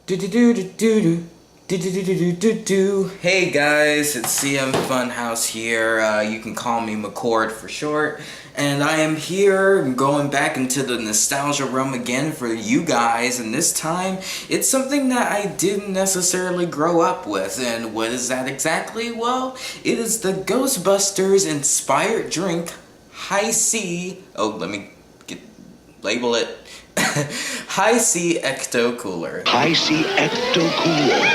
Hey guys, it's CM Funhouse here. You can call me McCord for short. And I am here going back into the nostalgia realm again for you guys. And this time, it's something that I didn't necessarily grow up with. And what is that exactly? Well, it is the Ghostbusters inspired drink, High C. Oh, let me label it. High C Ecto Cooler. High C Ecto Cooler.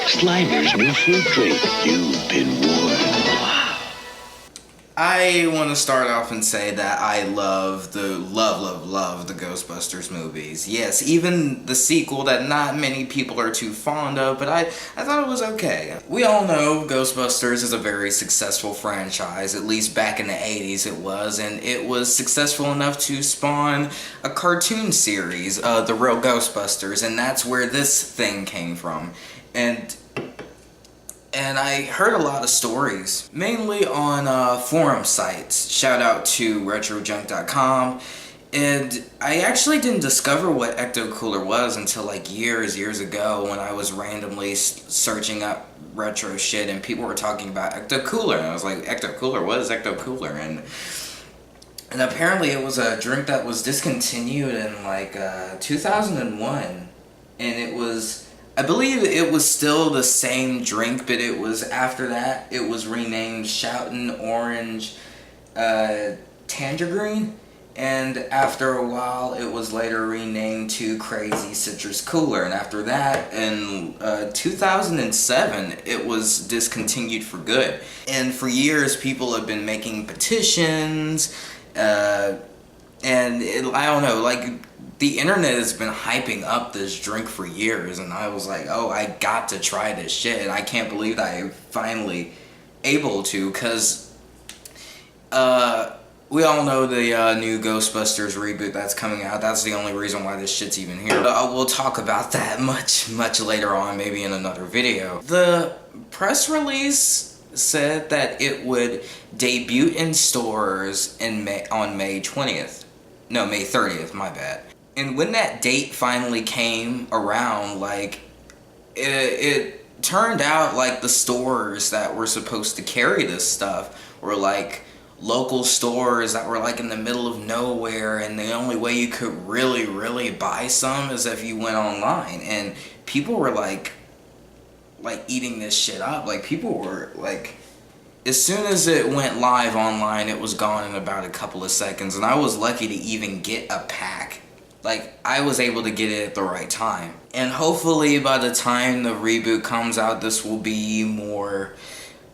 Slimer's new fruit drink. You've been warned. I want to start off and say that I love the Ghostbusters movies. Yes, even the sequel that not many people are too fond of, but I thought it was okay. We all know Ghostbusters is a very successful franchise, at least back in the 80s it was, and it was successful enough to spawn a cartoon series, The Real Ghostbusters, and that's where this thing came from. And I heard a lot of stories, mainly on forum sites. Shout out to retrojunk.com. And I actually didn't discover what Ecto Cooler was until like years ago when I was randomly searching up retro shit and people were talking about Ecto Cooler. And I was like, Ecto Cooler? What is Ecto Cooler? And apparently it was a drink that was discontinued in like 2001. And it was... I believe it was still the same drink, but it was after that, it was renamed Shoutin' Orange Tangerine, and after a while, it was later renamed to Crazy Citrus Cooler, and after that, in 2007, it was discontinued for good. And for years, people have been making petitions, I don't know, like... The internet has been hyping up this drink for years, and I was like, oh, I got to try this shit, and I can't believe that I'm finally able to, because we all know the new Ghostbusters reboot that's coming out. That's the only reason why this shit's even here. But we'll talk about that much later on, maybe in another video. The press release said that it would debut in stores on May 20th. No, May 30th, my bad. And when that date finally came around, like, it turned out like the stores that were supposed to carry this stuff were like local stores that were like in the middle of nowhere, and the only way you could really buy some is if you went online. And people were like eating this shit up. Like, people were like... As soon as it went live online, it was gone in about a couple of seconds, and I was lucky to even get a pack. Like, I was able to get it at the right time. And hopefully by the time the reboot comes out, this will be more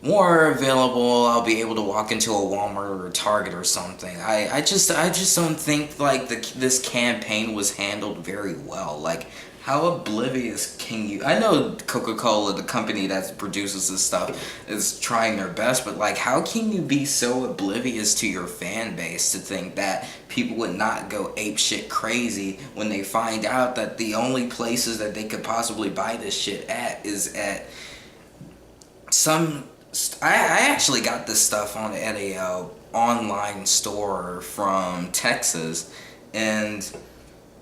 available. I'll be able to walk into a Walmart or a Target or something. I just don't think like this campaign was handled very well. Like, how oblivious can you... I know Coca-Cola, the company that produces this stuff, is trying their best, but like, how can you be so oblivious to your fan base to think that people would not go apeshit crazy when they find out that the only places that they could possibly buy this shit at is at some... I actually got this stuff at a online store from Texas, and...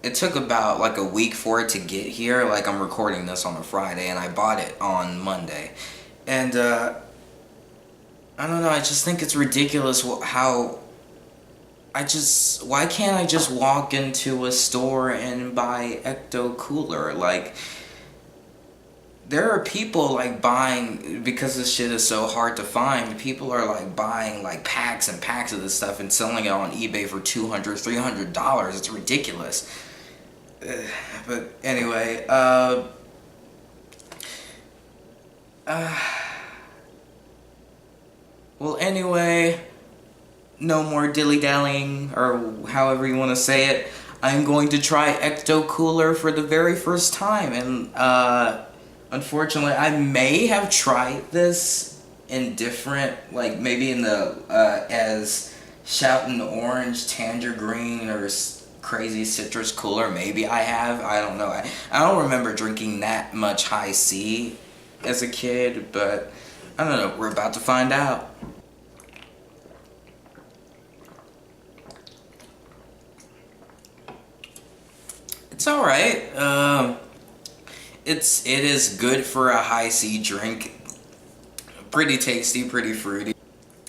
It took about like a week for it to get here. Like, I'm recording this on a Friday and I bought it on Monday. And I don't know, I just think it's ridiculous how why can't I just walk into a store and buy Ecto Cooler? Like, there are people like buying, because this shit is so hard to find, people are like buying like packs and packs of this stuff and selling it on eBay for $200, $300. It's ridiculous. But anyway, well, anyway, no more dilly-dallying, or however you want to say it. I'm going to try Ecto Cooler for the very first time, and unfortunately, I may have tried this in different, like, maybe in the, as Shoutin' Orange Tangerine or Crazy Citrus Cooler. Maybe I have. I don't know. I don't remember drinking that much High C as a kid, but I don't know. We're about to find out. It's alright. it is good for a high C drink. Pretty tasty, pretty fruity.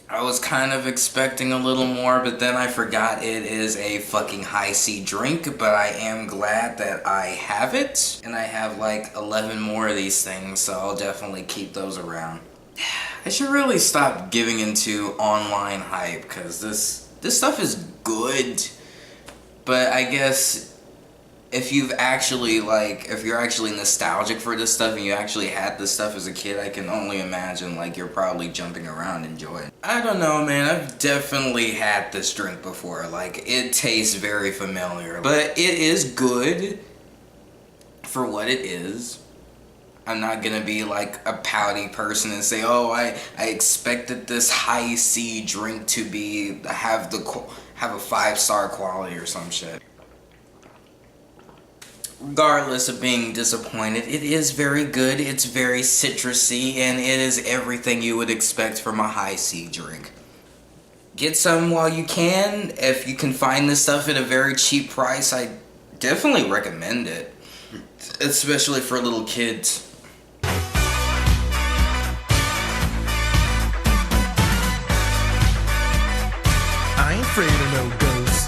I was kind of expecting a little more, but then I forgot it is a fucking high C drink, but I am glad that I have it. And I have like 11 more of these things, so I'll definitely keep those around. I should really stop giving into online hype, because this stuff is good. But I guess if you're actually nostalgic for this stuff and you actually had this stuff as a kid, I can only imagine like you're probably jumping around enjoying it. I don't know, man. I've definitely had this drink before. Like, it tastes very familiar, but it is good for what it is. I'm not gonna be like a pouty person and say, oh, I expected this high C drink to have a 5-star quality or some shit. Regardless of being disappointed, it is very good, it's very citrusy, and it is everything you would expect from a high C drink. Get some while you can. If you can find this stuff at a very cheap price, I definitely recommend it. Especially for little kids. I ain't afraid of no ghosts.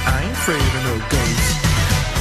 I ain't afraid of no ghosts.